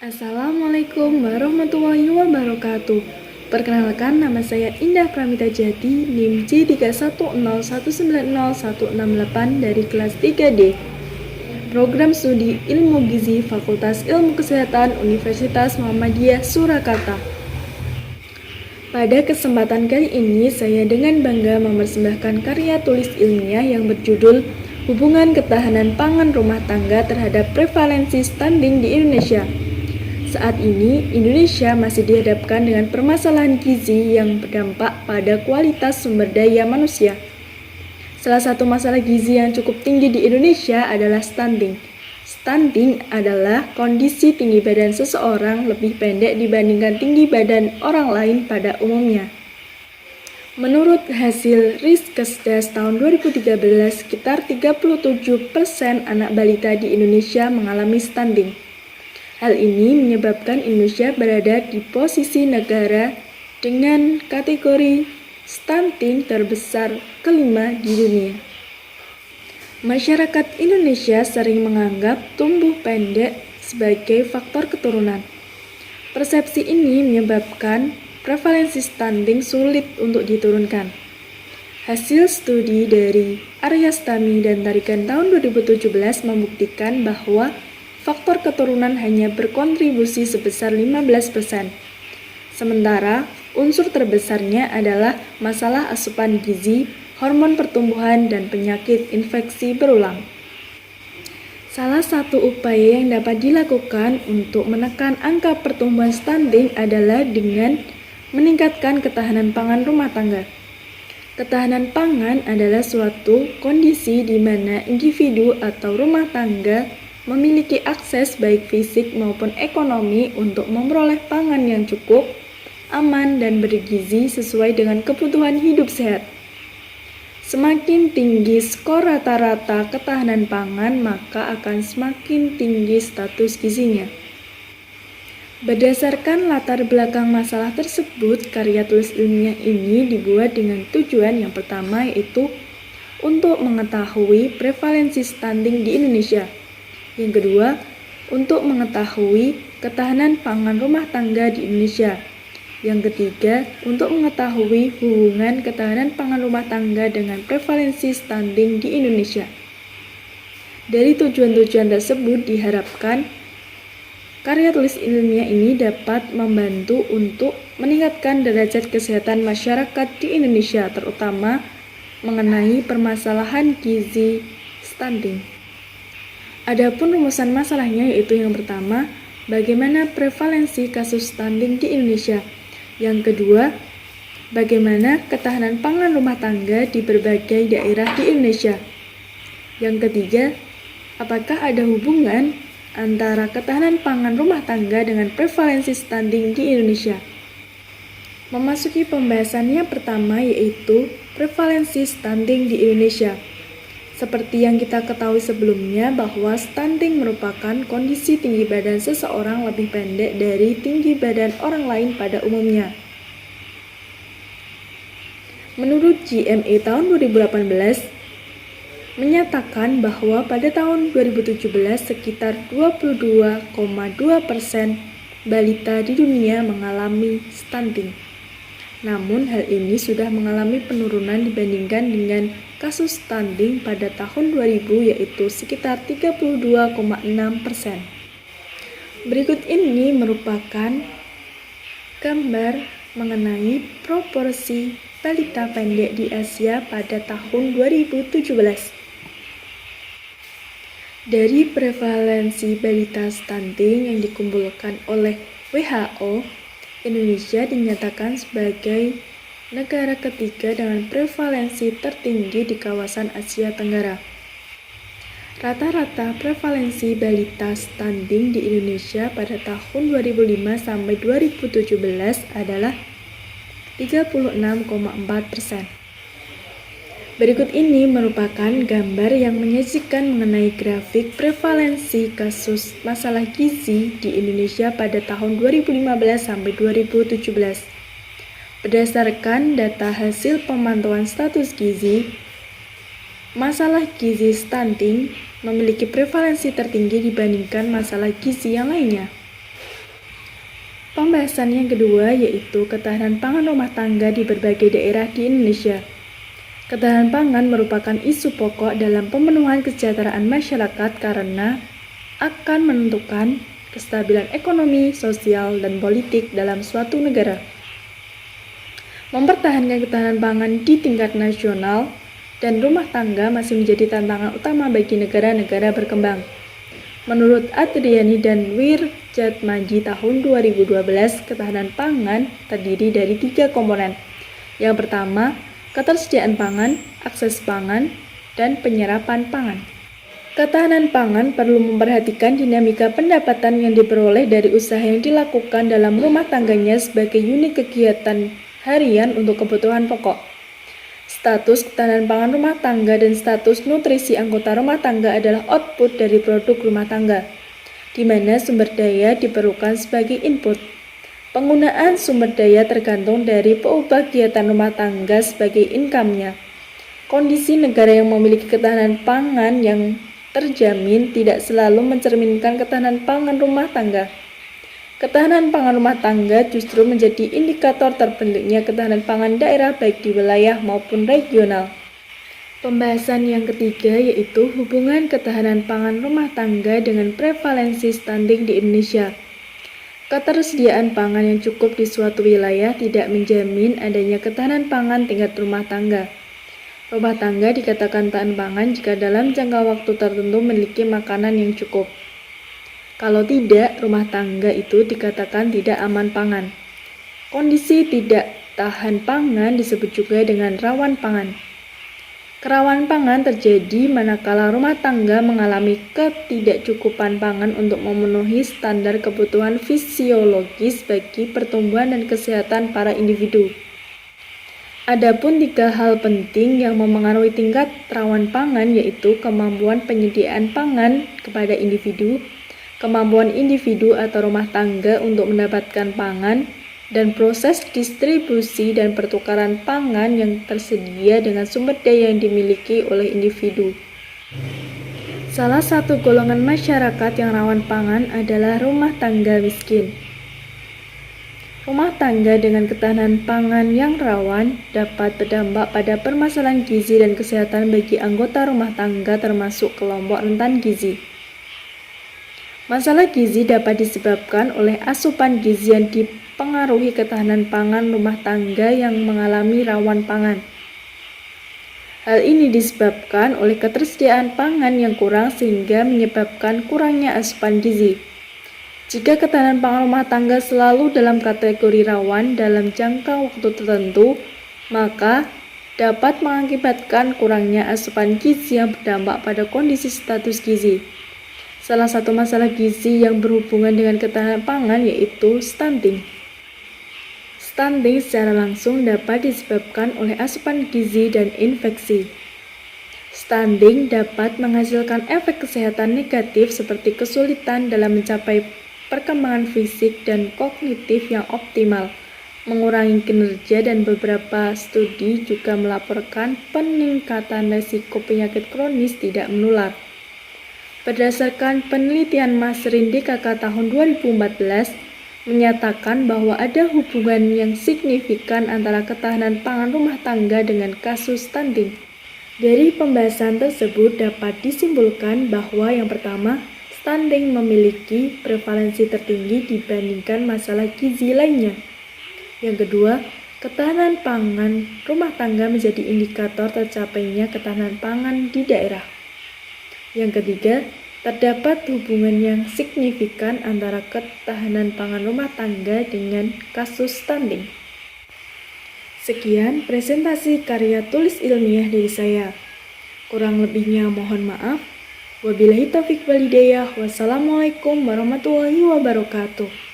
Assalamualaikum warahmatullahi wabarakatuh. Perkenalkan, nama saya Indah Pramita Jati, NIM J3101901668 dari kelas 3D. Program Studi Ilmu Gizi Fakultas Ilmu Kesehatan Universitas Muhammadiyah Surakarta. Pada kesempatan kali ini, saya dengan bangga mempersembahkan karya tulis ilmiah yang berjudul Hubungan Ketahanan Pangan Rumah Tangga Terhadap Prevalensi Stunting di Indonesia. Saat ini, Indonesia masih dihadapkan dengan permasalahan gizi yang berdampak pada kualitas sumber daya manusia. Salah satu masalah gizi yang cukup tinggi di Indonesia adalah stunting. Stunting adalah kondisi tinggi badan seseorang lebih pendek dibandingkan tinggi badan orang lain pada umumnya. Menurut hasil Riskesdas tahun 2013, sekitar 37% anak balita di Indonesia mengalami stunting. Hal ini menyebabkan Indonesia berada di posisi negara dengan kategori stunting terbesar kelima di dunia. Masyarakat Indonesia sering menganggap tumbuh pendek sebagai faktor keturunan. Persepsi ini menyebabkan prevalensi stunting sulit untuk diturunkan. Hasil studi dari Aryastami dan Tarigan tahun 2017 membuktikan bahwa faktor keturunan hanya berkontribusi sebesar 15%. Sementara, unsur terbesarnya adalah masalah asupan gizi, hormon pertumbuhan, dan penyakit infeksi berulang. Salah satu upaya yang dapat dilakukan untuk menekan angka pertumbuhan stunting adalah dengan meningkatkan ketahanan pangan rumah tangga. Ketahanan pangan adalah suatu kondisi di mana individu atau rumah tangga memiliki akses baik fisik maupun ekonomi untuk memperoleh pangan yang cukup, aman, dan bergizi sesuai dengan kebutuhan hidup sehat. Semakin tinggi skor rata-rata ketahanan pangan, maka akan semakin tinggi status gizinya. Berdasarkan latar belakang masalah tersebut, karya tulis ilmiah ini dibuat dengan tujuan yang pertama, yaitu untuk mengetahui prevalensi stunting di Indonesia. Yang kedua, untuk mengetahui ketahanan pangan rumah tangga di Indonesia. Yang ketiga, untuk mengetahui hubungan ketahanan pangan rumah tangga dengan prevalensi stunting di Indonesia. Dari tujuan-tujuan tersebut diharapkan karya tulis ilmiah ini dapat membantu untuk meningkatkan derajat kesehatan masyarakat di Indonesia, terutama mengenai permasalahan gizi stunting. Adapun rumusan masalahnya yaitu yang pertama, bagaimana prevalensi kasus stunting di Indonesia. Yang kedua, bagaimana ketahanan pangan rumah tangga di berbagai daerah di Indonesia. Yang ketiga, apakah ada hubungan antara ketahanan pangan rumah tangga dengan prevalensi stunting di Indonesia. Memasuki pembahasan yang pertama, yaitu prevalensi stunting di Indonesia. Seperti yang kita ketahui sebelumnya bahwa stunting merupakan kondisi tinggi badan seseorang lebih pendek dari tinggi badan orang lain pada umumnya. Menurut GMA tahun 2018, menyatakan bahwa pada tahun 2017 sekitar 22,2% balita di dunia mengalami stunting. Namun hal ini sudah mengalami penurunan dibandingkan dengan kasus stunting pada tahun 2000, yaitu sekitar 32,6%. Berikut ini merupakan gambar mengenai proporsi balita pendek di Asia pada tahun 2017. Dari prevalensi balita stunting yang dikumpulkan oleh WHO, Indonesia dinyatakan sebagai negara ketiga dengan prevalensi tertinggi di kawasan Asia Tenggara. Rata-rata prevalensi balita stunting di Indonesia pada tahun 2005 sampai 2017 adalah 36,4%. Berikut ini merupakan gambar yang menyajikan mengenai grafik prevalensi kasus masalah gizi di Indonesia pada tahun 2015 sampai 2017. Berdasarkan data hasil pemantauan status gizi, masalah gizi stunting memiliki prevalensi tertinggi dibandingkan masalah gizi yang lainnya. Pembahasan yang kedua yaitu ketahanan pangan rumah tangga di berbagai daerah di Indonesia. Ketahanan pangan merupakan isu pokok dalam pemenuhan kesejahteraan masyarakat karena akan menentukan kestabilan ekonomi, sosial, dan politik dalam suatu negara. Mempertahankan ketahanan pangan di tingkat nasional dan rumah tangga masih menjadi tantangan utama bagi negara-negara berkembang. Menurut Adriani dan Wirjatmaji tahun 2012, ketahanan pangan terdiri dari 3 komponen. Yang pertama, ketersediaan pangan, akses pangan, dan penyerapan pangan. Ketahanan pangan perlu memperhatikan dinamika pendapatan yang diperoleh dari usaha yang dilakukan dalam rumah tangganya sebagai unit kegiatan harian untuk kebutuhan pokok. Status ketahanan pangan rumah tangga dan status nutrisi anggota rumah tangga adalah output dari produk rumah tangga, di mana sumber daya diperlukan sebagai input. Penggunaan sumber daya tergantung dari kegiatan rumah tangga sebagai income-nya. Kondisi negara yang memiliki ketahanan pangan yang terjamin tidak selalu mencerminkan ketahanan pangan rumah tangga. Ketahanan pangan rumah tangga justru menjadi indikator terbentuknya ketahanan pangan daerah baik di wilayah maupun regional. Pembahasan yang ketiga yaitu hubungan ketahanan pangan rumah tangga dengan prevalensi stunting di Indonesia. Ketersediaan pangan yang cukup di suatu wilayah tidak menjamin adanya ketahanan pangan tingkat rumah tangga. Rumah tangga dikatakan tahan pangan jika dalam jangka waktu tertentu memiliki makanan yang cukup. Kalau tidak, rumah tangga itu dikatakan tidak aman pangan. Kondisi tidak tahan pangan disebut juga dengan rawan pangan. Kerawanan pangan terjadi manakala rumah tangga mengalami ketidakcukupan pangan untuk memenuhi standar kebutuhan fisiologis bagi pertumbuhan dan kesehatan para individu. Adapun 3 hal penting yang memengaruhi tingkat rawan pangan yaitu kemampuan penyediaan pangan kepada individu, kemampuan individu atau rumah tangga untuk mendapatkan pangan, dan proses distribusi dan pertukaran pangan yang tersedia dengan sumber daya yang dimiliki oleh individu. Salah satu golongan masyarakat yang rawan pangan adalah rumah tangga miskin. Rumah tangga dengan ketahanan pangan yang rawan dapat berdampak pada permasalahan gizi dan kesehatan bagi anggota rumah tangga termasuk kelompok rentan gizi. Masalah gizi dapat disebabkan oleh asupan gizi yang dipengaruhi ketahanan pangan rumah tangga yang mengalami rawan pangan. Hal ini disebabkan oleh ketersediaan pangan yang kurang sehingga menyebabkan kurangnya asupan gizi. Jika ketahanan pangan rumah tangga selalu dalam kategori rawan dalam jangka waktu tertentu, maka dapat mengakibatkan kurangnya asupan gizi yang berdampak pada kondisi status gizi. Salah satu masalah gizi yang berhubungan dengan ketahanan pangan yaitu stunting. Stunting secara langsung dapat disebabkan oleh asupan gizi dan infeksi. Stunting dapat menghasilkan efek kesehatan negatif seperti kesulitan dalam mencapai perkembangan fisik dan kognitif yang optimal, mengurangi kinerja, dan beberapa studi juga melaporkan peningkatan risiko penyakit kronis tidak menular. Berdasarkan penelitian Masrin DKK tahun 2014, menyatakan bahwa ada hubungan yang signifikan antara ketahanan pangan rumah tangga dengan kasus stunting. Dari pembahasan tersebut dapat disimpulkan bahwa yang pertama, stunting memiliki prevalensi tertinggi dibandingkan masalah gizi lainnya. Yang kedua, ketahanan pangan rumah tangga menjadi indikator tercapainya ketahanan pangan di daerah. Yang ketiga, terdapat hubungan yang signifikan antara ketahanan pangan rumah tangga dengan kasus stunting. Sekian presentasi karya tulis ilmiah dari saya. Kurang lebihnya mohon maaf. Wabillahi taufiq wal hidayah. Wassalamualaikum warahmatullahi wabarakatuh.